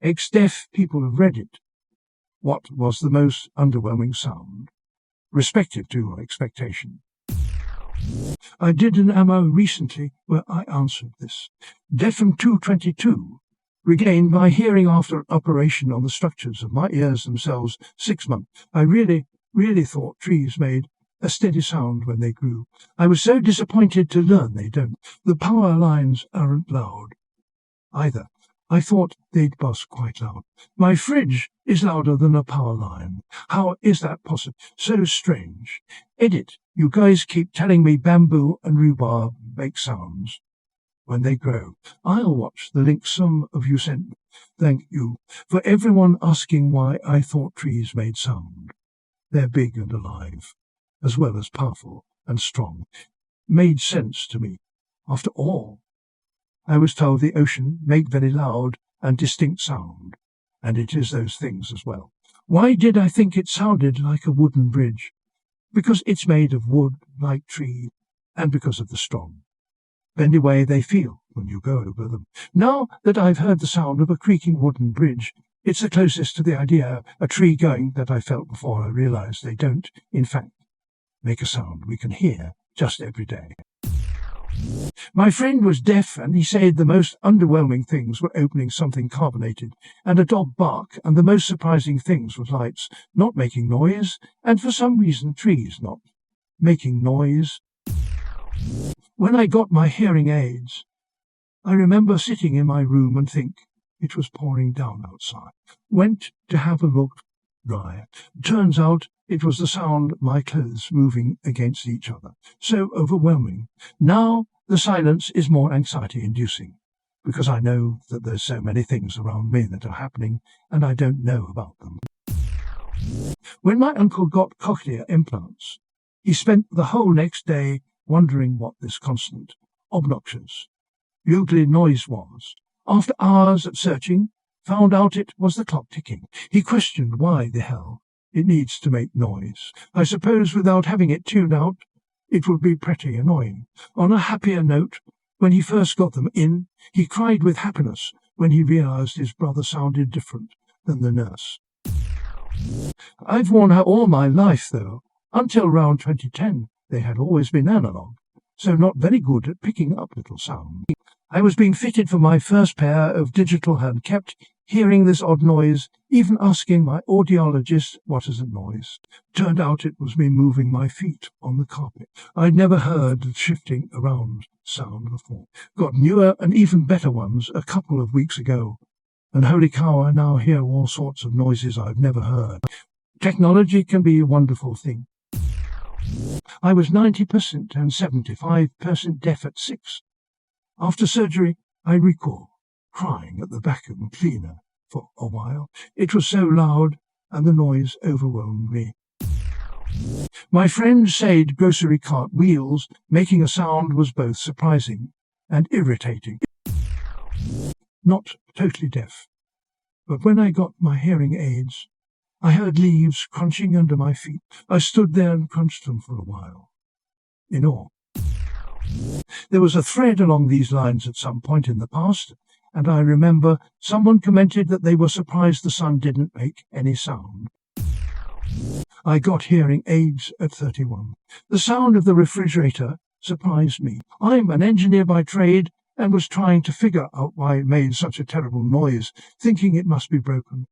Ex-deaf people of Reddit. What was the most underwhelming sound? Respective to your expectation. I did an ammo recently where I answered this. Deaf from 222. Regained my hearing after an operation on the structures of my ears themselves 6 months. I really thought trees made a steady sound when they grew. I was so disappointed to learn they don't. The power lines aren't loud either. I thought they'd buzz quite loud. My fridge is louder than a power line. How is that possible? So strange. Edit. You guys keep telling me bamboo and rhubarb make sounds when they grow. I'll watch the link some of you sent me. Thank you for everyone asking why I thought trees made sound. They're big and alive, as well as powerful and strong. Made sense to me. After all, I was told the ocean made very loud and distinct sound, and it is those things as well. Why did I think it sounded like a wooden bridge? Because it's made of wood, like tree, and because of the strong, bendy way they feel when you go over them. Now that I've heard the sound of a creaking wooden bridge, it's the closest to the idea a tree going that I felt before I realized they don't, in fact, make a sound we can hear just every day. My friend was deaf and he said the most underwhelming things were opening something carbonated and a dog bark, and the most surprising things were lights not making noise and for some reason trees not making noise. When I got my hearing aids, I remember sitting in my room and think it was pouring down outside. Went to have a look dry. Turns out it was the sound of my clothes moving against each other. So overwhelming. Now the silence is more anxiety-inducing, because I know that there's so many things around me that are happening, and I don't know about them. When my uncle got cochlear implants, he spent the whole next day wondering what this constant, obnoxious, bugly noise was. After hours of searching, found out it was the clock ticking. He questioned why the hell it needs to make noise. I suppose without having it tuned out, it would be pretty annoying. On a happier note, when he first got them in, he cried with happiness when he realized his brother sounded different than the nurse. I've worn her all my life, though. Until around 2010, they had always been analog, so not very good at picking up little sound. I was being fitted for my first pair of digital and kept hearing this odd noise, even asking my audiologist what is a noise. Turned out it was me moving my feet on the carpet. I'd never heard the shifting around sound before. Got newer and even better ones a couple of weeks ago, and holy cow, I now hear all sorts of noises I've never heard. Technology can be a wonderful thing. I was 90% and 75% deaf at 6. After surgery, I recall crying at the vacuum cleaner for a while. It was so loud and the noise overwhelmed me. My friend said grocery cart wheels making a sound was both surprising and irritating. Not totally deaf, but when I got my hearing aids, I heard leaves crunching under my feet. I stood there and crunched them for a while, in awe. There was a thread along these lines at some point in the past, and I remember someone commented that they were surprised the sun didn't make any sound. I got hearing aids at 31. The sound of the refrigerator surprised me. I'm an engineer by trade and was trying to figure out why it made such a terrible noise, thinking it must be broken.